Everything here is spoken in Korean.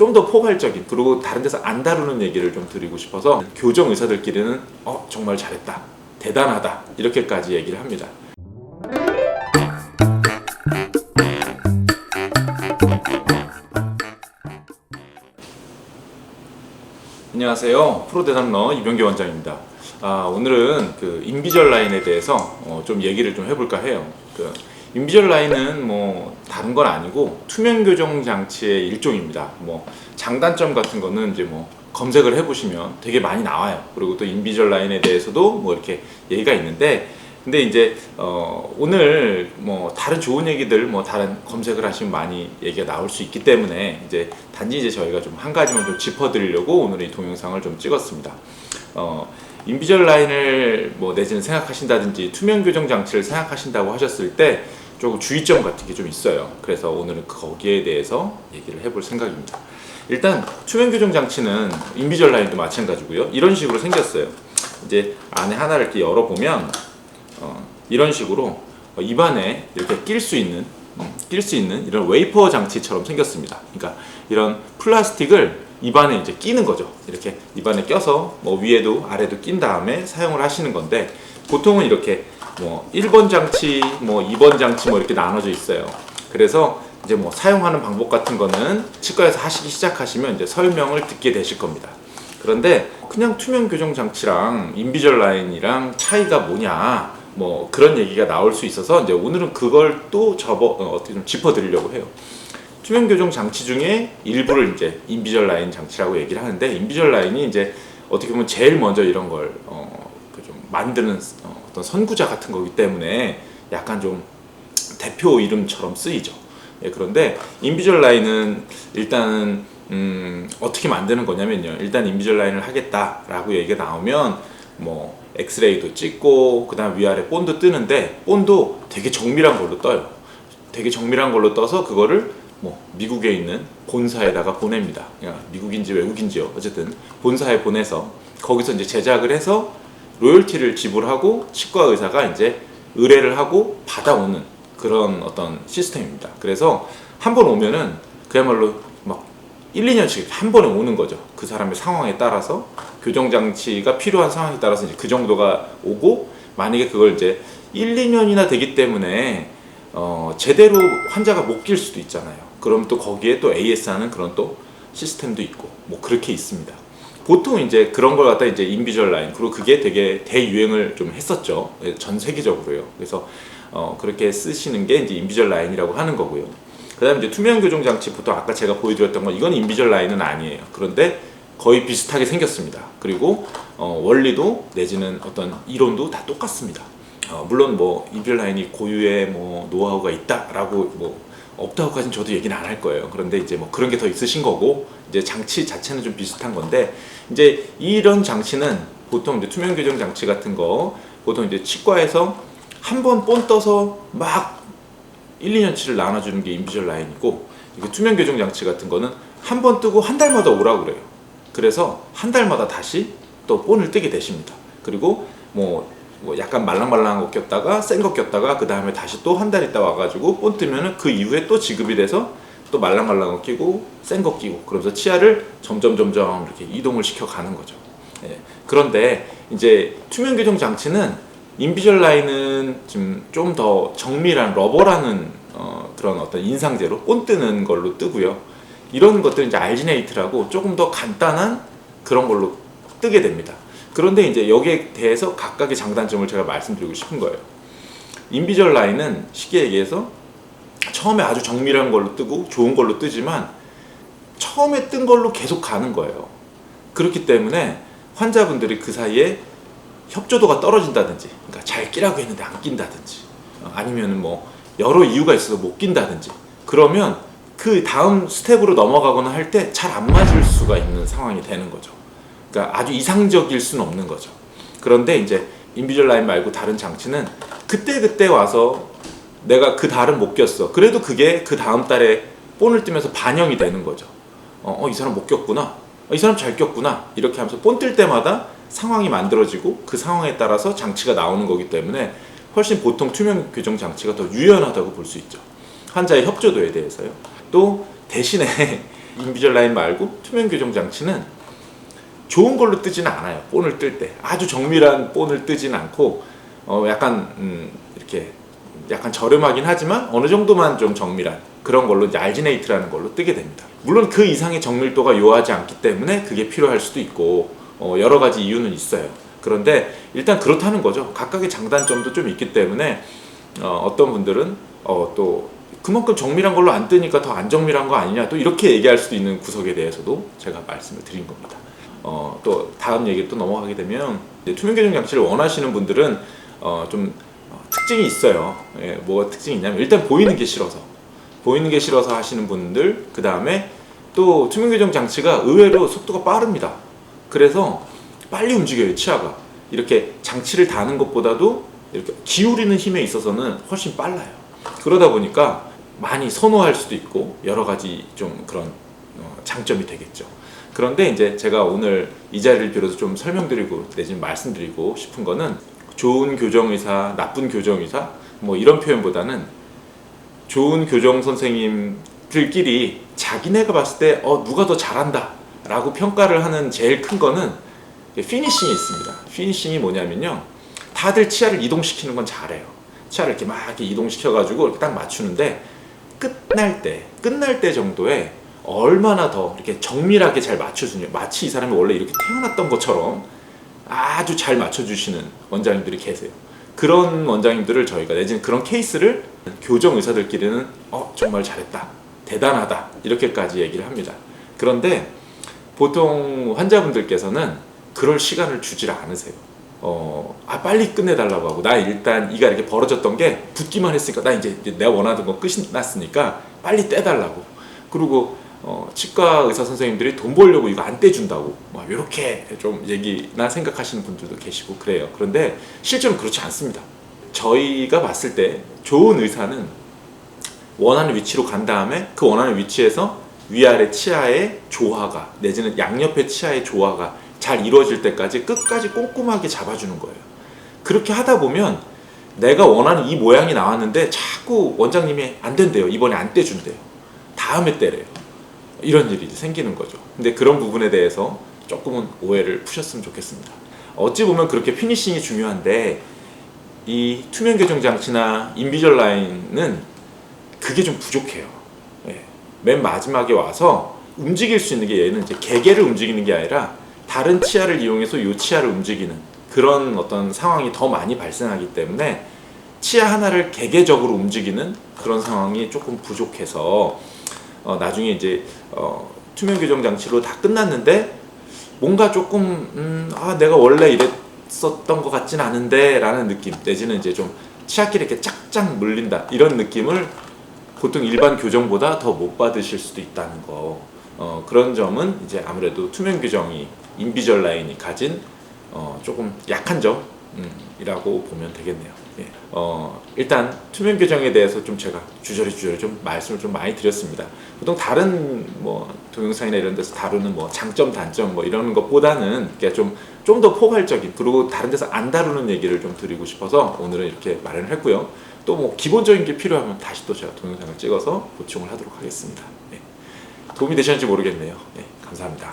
좀 더 포괄적인, 그리고 다른 데서 안 다루는 얘기를 좀 드리고 싶어서 교정 의사들끼리는 정말 잘했다, 대단하다, 이렇게까지 얘기를 합니다. 안녕하세요. 프로대담러 이병규 원장입니다. 오늘은 그 인비절라인에 대해서 좀 얘기를 좀 해볼까 해요. 인비절라인은 뭐 다른 건 아니고 투명 교정 장치의 일종입니다. 뭐 장단점 같은 거는 이제 뭐 검색을 해보시면 되게 많이 나와요. 그리고 또 인비절라인에 대해서도 뭐 이렇게 얘기가 있는데, 근데 이제 오늘 뭐 다른 좋은 얘기들 뭐 다른 검색을 하시면 많이 얘기가 나올 수 있기 때문에 이제 단지 이제 저희가 좀 한 가지만 좀 짚어드리려고 오늘 이 동영상을 좀 찍었습니다. 인비절라인을 뭐 내지는 생각하신다든지 투명 교정 장치를 생각하신다고 하셨을 때 조금 주의점 같은 게 좀 있어요. 그래서 오늘은 거기에 대해서 얘기를 해볼 생각입니다. 일단 투명 교정 장치는 인비절라인도 마찬가지고요. 이런 식으로 생겼어요. 이제 안에 하나를 이렇게 열어보면 이런 식으로 입안에 이렇게 낄 수 있는 이런 웨이퍼 장치처럼 생겼습니다. 그러니까 이런 플라스틱을 입안에 이제 끼는 거죠. 이렇게 입안에 껴서 뭐 위에도 아래도 낀 다음에 사용을 하시는 건데, 보통은 이렇게 뭐 1번 장치, 뭐 2번 장치 뭐 이렇게 나눠져 있어요. 그래서 이제 뭐 사용하는 방법 같은 거는 치과에서 하시기 시작하시면 이제 설명을 듣게 되실 겁니다. 그런데 그냥 투명 교정 장치랑 인비절라인이랑 차이가 뭐냐, 뭐 그런 얘기가 나올 수 있어서 이제 오늘은 그걸 또 어떻게 좀 짚어드리려고 해요. 투명 교정 장치 중에 일부를 이제 인비절라인 장치라고 얘기를 하는데, 인비절라인이 이제 어떻게 보면 제일 먼저 이런 걸 좀 만드는 어떤 선구자 같은 거기 때문에 약간 좀 대표 이름처럼 쓰이죠. 예, 그런데 인비절라인은 일단은 어떻게 만드는 거냐면요. 일단 인비절라인을 하겠다라고 얘기가 나오면 뭐 엑스레이도 찍고 그다음 위아래 본도 뜨는데, 본도 되게 정밀한 걸로 떠요. 되게 정밀한 걸로 떠서 그거를 뭐 미국에 있는 본사에다가 보냅니다. 미국인지 외국인지요. 어쨌든 본사에 보내서 거기서 이제 제작을 해서 로열티를 지불하고 치과 의사가 이제 의뢰를 하고 받아오는 그런 어떤 시스템입니다. 그래서 한 번 오면은 그야말로 막 1, 2년씩 한 번에 오는 거죠. 그 사람의 상황에 따라서 교정장치가 필요한 상황에 따라서 이제 그 정도가 오고, 만약에 그걸 이제 1, 2년이나 되기 때문에 제대로 환자가 못 낄 수도 있잖아요. 그럼 또 거기에 또 AS하는 그런 또 시스템도 있고 뭐 그렇게 있습니다. 보통 이제 그런 걸 갖다 이제 인비절라인, 그리고 그게 되게 대유행을 좀 했었죠. 전 세계적으로요. 그래서 그렇게 쓰시는 게 이제 인비절라인이라고 하는 거고요. 그 다음에 이제 투명 교정 장치, 보통 아까 제가 보여드렸던 건 이건 인비절라인은 아니에요. 그런데 거의 비슷하게 생겼습니다. 그리고 원리도 내지는 어떤 이론도 다 똑같습니다. 물론 뭐 인비절라인이 고유의 뭐 노하우가 있다라고 뭐 없다고까지는 저도 얘기는 안 할 거예요. 그런데 이제 뭐 그런 게 더 있으신 거고, 이제 장치 자체는 좀 비슷한 건데, 이제 이런 장치는 보통 이제 투명 교정 장치 같은 거 보통 이제 치과에서 한 번 본 떠서 막 1, 2년치를 나눠주는 게 인비절라인이고, 이게 투명 교정 장치 같은 거는 한 번 뜨고 한 달마다 오라고 그래요. 그래서 한 달마다 다시 또 본을 뜨게 되십니다. 그리고 뭐 약간 말랑말랑한 거 꼈다가 센 거 꼈다가 그 다음에 다시 또 한 달 있다 와가지고 본 뜨면은 그 이후에 또 지급이 돼서 또 말랑말랑한 거 끼고 센 거 끼고, 그러면서 치아를 점점 이렇게 이동을 시켜 가는 거죠. 예. 그런데 이제 투명 교정 장치는 인비절라인은 좀 더 정밀한 러버라는 그런 어떤 인상제로 본 뜨는 걸로 뜨고요. 이런 것들은 이제 알지네이트라고 조금 더 간단한 그런 걸로 뜨게 됩니다. 그런데 이제 여기에 대해서 각각의 장단점을 제가 말씀드리고 싶은 거예요. 인비절라인은 쉽게 얘기해서 처음에 아주 정밀한 걸로 뜨고 좋은 걸로 뜨지만 처음에 뜬 걸로 계속 가는 거예요. 그렇기 때문에 환자분들이 그 사이에 협조도가 떨어진다든지, 그러니까 잘 끼라고 했는데 안 낀다든지, 아니면 뭐 여러 이유가 있어서 못 낀다든지, 그러면 그 다음 스텝으로 넘어가거나 할 때 잘 안 맞을 수가 있는 상황이 되는 거죠. 그러니까 아주 이상적일 수는 없는 거죠. 그런데 이제 인비절라인 말고 다른 장치는 그때 와서 내가 그 달은 못 꼈어. 그래도 그게 그 다음 달에 본을 뜨면서 반영이 되는 거죠. 이 사람 못 꼈구나. 이 사람 잘 꼈구나. 이렇게 하면서 본 뜰 때마다 상황이 만들어지고 그 상황에 따라서 장치가 나오는 거기 때문에 훨씬 보통 투명 교정 장치가 더 유연하다고 볼 수 있죠. 환자의 협조도에 대해서요. 또 대신에 인비절라인 말고 투명 교정 장치는 좋은 걸로 뜨지는 않아요. 본을 뜰 때 아주 정밀한 본을 뜨지는 않고 약간 이렇게 약간 저렴하긴 하지만 어느 정도만 좀 정밀한 그런 걸로 이제 알지네이트라는 걸로 뜨게 됩니다. 물론 그 이상의 정밀도가 요하지 않기 때문에 그게 필요할 수도 있고 여러 가지 이유는 있어요. 그런데 일단 그렇다는 거죠. 각각의 장단점도 좀 있기 때문에 어떤 분들은 또 그만큼 정밀한 걸로 안 뜨니까 더 안 정밀한 거 아니냐 또 이렇게 얘기할 수도 있는 구석에 대해서도 제가 말씀을 드린 겁니다. 또 다음 얘기로 또 넘어가게 되면 투명 교정 장치를 원하시는 분들은 좀 특징이 있어요. 예, 뭐가 특징이 있냐면 일단 보이는 게 싫어서 하시는 분들, 그 다음에 또 투명 교정 장치가 의외로 속도가 빠릅니다. 그래서 빨리 움직여요. 치아가 이렇게 장치를 다는 것보다도 이렇게 기울이는 힘에 있어서는 훨씬 빨라요. 그러다 보니까 많이 선호할 수도 있고 여러 가지 좀 그런 장점이 되겠죠. 그런데 이제 제가 오늘 이 자리를 빌어서 좀 설명드리고 내지는 말씀드리고 싶은 거는 좋은 교정의사, 나쁜 교정의사 뭐 이런 표현보다는 좋은 교정 선생님들끼리 자기네가 봤을 때 누가 더 잘한다 라고 평가를 하는 제일 큰 거는 피니싱이 있습니다. 피니싱이 뭐냐면요, 다들 치아를 이동시키는 건 잘해요. 치아를 이렇게 막 이렇게 이동시켜가지고 이렇게 딱 맞추는데 끝날 때 정도에 얼마나 더 이렇게 정밀하게 잘 맞춰주냐, 마치 이 사람이 원래 이렇게 태어났던 것처럼 아주 잘 맞춰주시는 원장님들이 계세요. 그런 원장님들을 저희가 내지는 그런 케이스를 교정 의사들끼리는 정말 잘했다, 대단하다 이렇게까지 얘기를 합니다. 그런데 보통 환자분들께서는 그럴 시간을 주질 않으세요. 빨리 끝내달라고 하고, 나 일단 이가 이렇게 벌어졌던 게 붓기만 했으니까 나 이제 내가 원하던 거 끝이 났으니까 빨리 떼달라고. 그리고 치과 의사 선생님들이 돈 벌려고 이거 안 떼준다고 막 이렇게 좀 얘기나 생각하시는 분들도 계시고 그래요. 그런데 실제로는 그렇지 않습니다. 저희가 봤을 때 좋은 의사는 원하는 위치로 간 다음에 그 원하는 위치에서 위아래 치아의 조화가 내지는 양옆의 치아의 조화가 잘 이루어질 때까지 끝까지 꼼꼼하게 잡아주는 거예요. 그렇게 하다 보면 내가 원하는 이 모양이 나왔는데 자꾸 원장님이 안 된대요. 이번에 안 떼준대요. 다음에 떼래요. 이런 일이 생기는 거죠. 근데 그런 부분에 대해서 조금은 오해를 푸셨으면 좋겠습니다. 어찌 보면 그렇게 피니싱이 중요한데 이 투명 교정 장치나 인비절라인은 그게 좀 부족해요. 예. 맨 마지막에 와서 움직일 수 있는 게 얘는 이제 개개를 움직이는 게 아니라 다른 치아를 이용해서 이 치아를 움직이는 그런 어떤 상황이 더 많이 발생하기 때문에 치아 하나를 개개적으로 움직이는 그런 상황이 조금 부족해서 나중에 이제 투명 교정 장치로 다 끝났는데 뭔가 조금 내가 원래 이랬었던 것 같진 않은데 라는 느낌, 내지는 이제 좀 치아끼리 이렇게 짝짝 물린다 이런 느낌을 보통 일반 교정보다 더 못 받으실 수도 있다는 거. 그런 점은 이제 아무래도 투명 교정이 인비절라인이 가진 조금 약한 점이라고 보면 되겠네요. 예. 일단 투명 교정에 대해서 좀 제가 주저리 좀 말씀을 좀 많이 드렸습니다. 보통 다른 뭐 동영상이나 이런 데서 다루는 뭐 장점 단점 뭐 이런 것보다는 좀 더 포괄적인, 그리고 다른 데서 안 다루는 얘기를 좀 드리고 싶어서 오늘은 이렇게 마련을 했고요. 또 뭐 기본적인 게 필요하면 다시 또 제가 동영상을 찍어서 보충을 하도록 하겠습니다. 예. 도움이 되셨는지 모르겠네요. 예. 감사합니다.